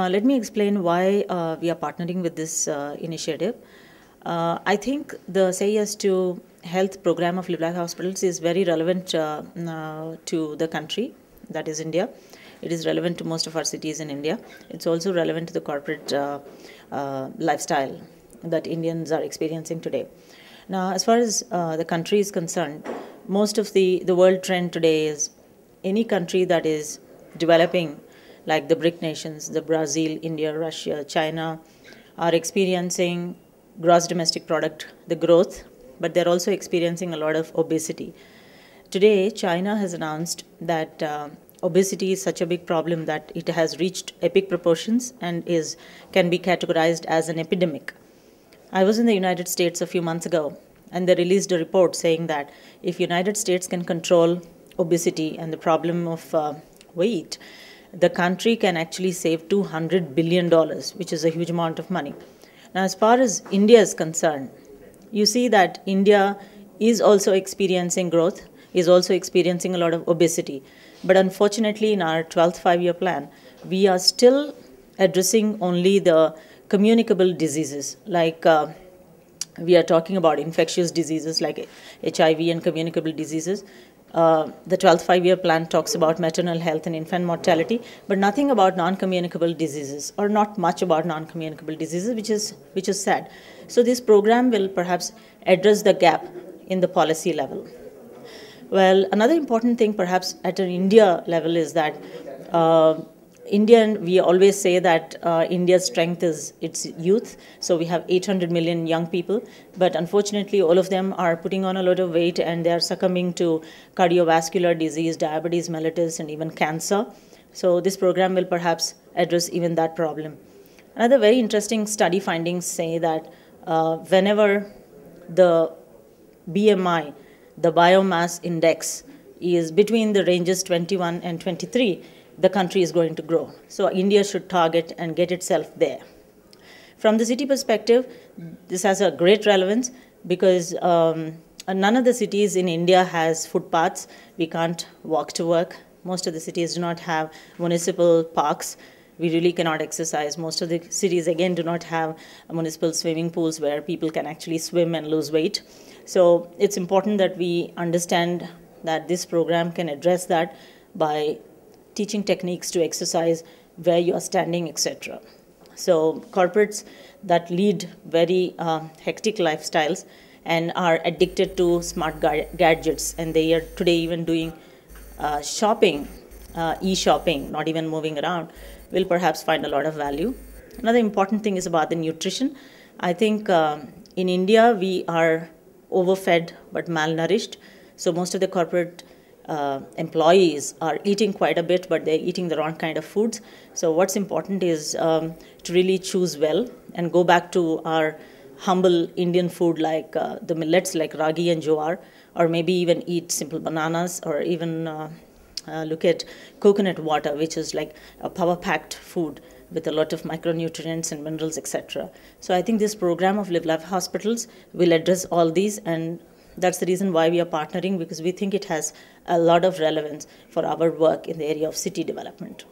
Let me explain why we are partnering with this initiative. I think the Say Yes to Health program of Live Life Hospitals is very relevant to the country, that is India. It is relevant to most of our cities in India. It's also relevant to the corporate lifestyle that Indians are experiencing today. Now, as far as the country is concerned, most of the world trend today is any country that is developing, like the BRIC nations, the Brazil, India, Russia, China, are experiencing gross domestic product, the growth, but they're also experiencing a lot of obesity. Today, China has announced that obesity is such a big problem that it has reached epic proportions and can be categorized as an epidemic. I was in the United States a few months ago, and they released a report saying that if United States can control obesity and the problem of weight, the country can actually save $200 billion, which is a huge amount of money. Now, as far as India is concerned, you see that India is also experiencing growth, is also experiencing a lot of obesity. But unfortunately, in our 12th five-year plan, we are still addressing only the communicable diseases, like we are talking about infectious diseases like HIV and communicable diseases. The 12th five-year plan talks about maternal health and infant mortality, but nothing about non-communicable diseases, or not much about non-communicable diseases, which is sad. So this program will perhaps address the gap in the policy level. Well, another important thing perhaps at an India level is that we always say that India's strength is its youth. So we have 800 million young people, but unfortunately all of them are putting on a lot of weight and they are succumbing to cardiovascular disease, diabetes mellitus, and even cancer. So this program will perhaps address even that problem. Another very interesting study findings say that whenever the BMI, the biomass index, is between the ranges 21 and 23, the country is going to grow. So India should target and get itself there. From the city perspective, this has a great relevance because none of the cities in India has footpaths. We can't walk to work. Most of the cities do not have municipal parks. We really cannot exercise. Most of the cities, again, do not have municipal swimming pools where people can actually swim and lose weight. So it's important that we understand that this program can address that by teaching techniques to exercise, where you are standing, etc. So corporates that lead very hectic lifestyles and are addicted to smart gadgets, and they are today even doing shopping, e-shopping, not even moving around, will perhaps find a lot of value. Another important thing is about the nutrition. I think in India we are overfed but malnourished. So most of the corporate employees are eating quite a bit, but they're eating the wrong kind of foods. So what's important is to really choose well and go back to our humble Indian food like the millets like ragi and jowar, or maybe even eat simple bananas, or even look at coconut water, which is like a power-packed food with a lot of micronutrients and minerals, etc. So I think this program of Live Life Hospitals will address all these, and that's the reason why we are partnering, because we think it has a lot of relevance for our work in the area of city development.